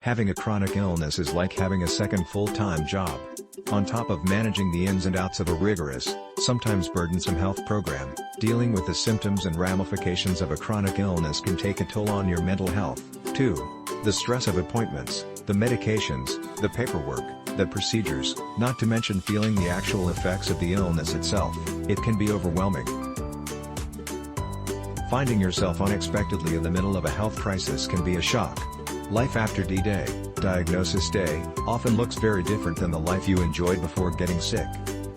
Having a chronic illness is like having a second full-time job. On top of managing the ins and outs of a rigorous, sometimes burdensome health program, dealing with the symptoms and ramifications of a chronic illness can take a toll on your mental health, too. The stress of appointments, the medications, the paperwork, the procedures, not to mention feeling the actual effects of the illness itself, it can be overwhelming. Finding yourself unexpectedly in the middle of a health crisis can be a shock. Life after D-Day, diagnosis day, often looks very different than the life you enjoyed before getting sick.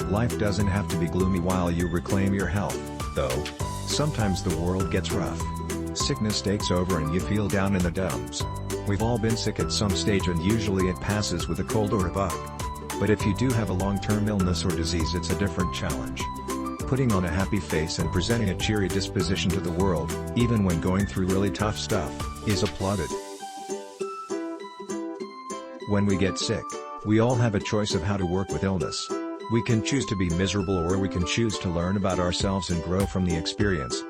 Life doesn't have to be gloomy while you reclaim your health, though. Sometimes the world gets rough. Sickness takes over and you feel down in the dumps. We've all been sick at some stage and usually it passes with a cold or a bug. But if you do have a long-term illness or disease, it's a different challenge. Putting on a happy face and presenting a cheery disposition to the world, even when going through really tough stuff, is applauded. When we get sick, we all have a choice of how to work with illness. We can choose to be miserable or we can choose to learn about ourselves and grow from the experience.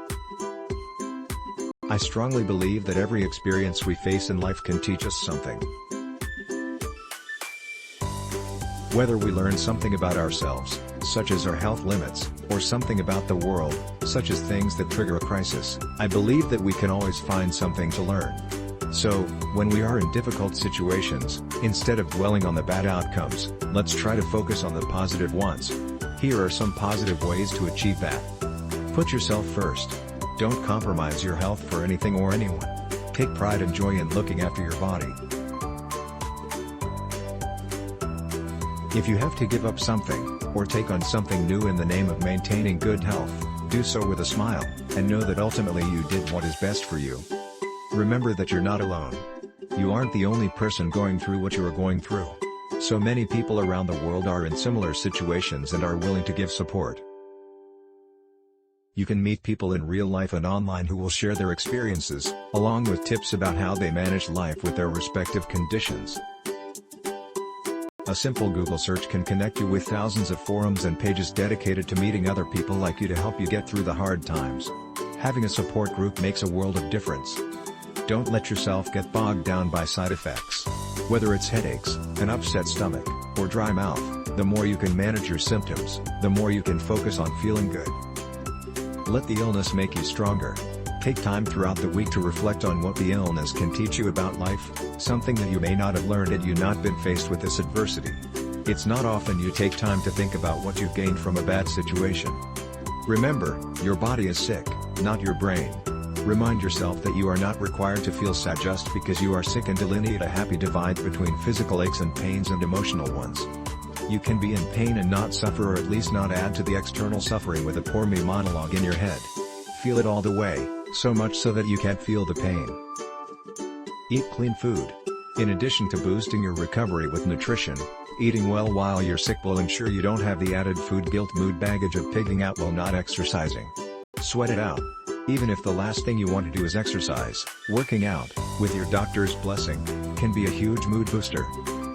I strongly believe that every experience we face in life can teach us something. Whether we learn something about ourselves, such as our health limits, or something about the world, such as things that trigger a crisis, I believe that we can always find something to learn. So, when we are in difficult situations, instead of dwelling on the bad outcomes, let's try to focus on the positive ones. Here are some positive ways to achieve that. Put yourself first. Don't compromise your health for anything or anyone. Take pride and joy in looking after your body. If you have to give up something, or take on something new in the name of maintaining good health, do so with a smile, and know that ultimately you did what is best for you. Remember that you're not alone. You aren't the only person going through what you are going through. So many people around the world are in similar situations and are willing to give support. You can meet people in real life and online who will share their experiences, along with tips about how they manage life with their respective conditions. A simple Google search can connect you with thousands of forums and pages dedicated to meeting other people like you to help you get through the hard times. Having a support group makes a world of difference. Don't let yourself get bogged down by side effects. Whether it's headaches, an upset stomach, or dry mouth, the more you can manage your symptoms, the more you can focus on feeling good. Let the illness make you stronger. Take time throughout the week to reflect on what the illness can teach you about life, something that you may not have learned had you not been faced with this adversity. It's not often you take time to think about what you've gained from a bad situation. Remember, your body is sick, not your brain. Remind yourself that you are not required to feel sad just because you are sick, and delineate a happy divide between physical aches and pains and emotional ones. You can be in pain and not suffer, or at least not add to the external suffering with a poor me monologue in your head. Feel it all the way, so much so that you can't feel the pain. Eat clean food. In addition to boosting your recovery with nutrition, eating well while you're sick will ensure you don't have the added food guilt mood baggage of pigging out while not exercising. Sweat it out. Even if the last thing you want to do is exercise, working out, with your doctor's blessing, can be a huge mood booster.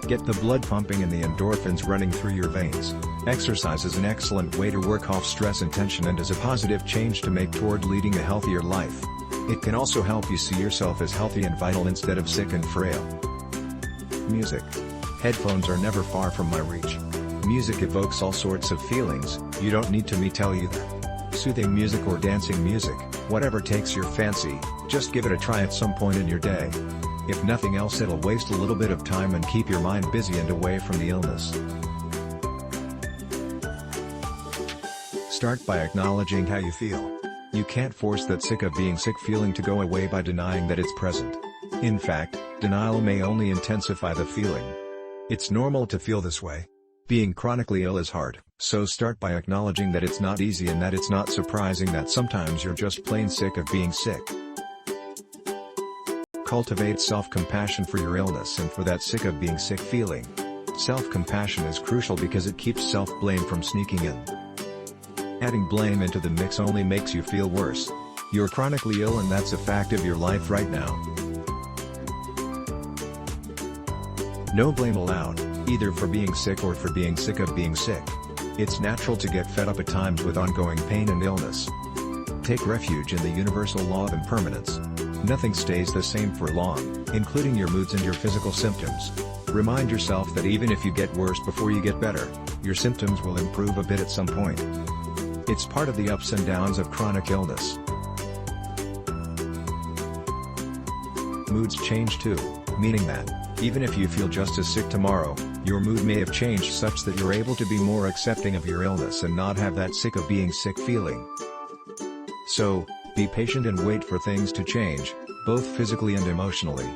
Get the blood pumping and the endorphins running through your veins. Exercise is an excellent way to work off stress and tension and is a positive change to make toward leading a healthier life. It can also help you see yourself as healthy and vital instead of sick and frail. Music. Headphones are never far from my reach. Music evokes all sorts of feelings, you don't need me tell you that. Soothing music or dancing music, whatever takes your fancy, just give it a try at some point in your day. If nothing else, it'll waste a little bit of time and keep your mind busy and away from the illness. Start by acknowledging how you feel. You can't force that sick of being sick feeling to go away by denying that it's present. In fact, denial may only intensify the feeling. It's normal to feel this way. Being chronically ill is hard, so start by acknowledging that it's not easy and that it's not surprising that sometimes you're just plain sick of being sick. Cultivate self-compassion for your illness and for that sick of being sick feeling. Self-compassion is crucial because it keeps self-blame from sneaking in. Adding blame into the mix only makes you feel worse. You're chronically ill and that's a fact of your life right now. No blame allowed, either for being sick or for being sick of being sick. It's natural to get fed up at times with ongoing pain and illness. Take refuge in the universal law of impermanence. Nothing stays the same for long. including your moods and your physical symptoms. Remind yourself that even if you get worse before you get better, your symptoms will improve a bit at some point. It's part of the ups and downs of chronic illness. Moods change too, meaning that, even if you feel just as sick tomorrow, your mood may have changed such that you're able to be more accepting of your illness and not have that sick of being sick feeling. So, be patient and wait for things to change, both physically and emotionally.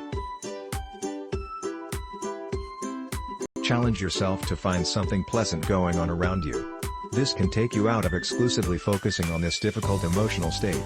Challenge yourself to find something pleasant going on around you. This can take you out of exclusively focusing on this difficult emotional state.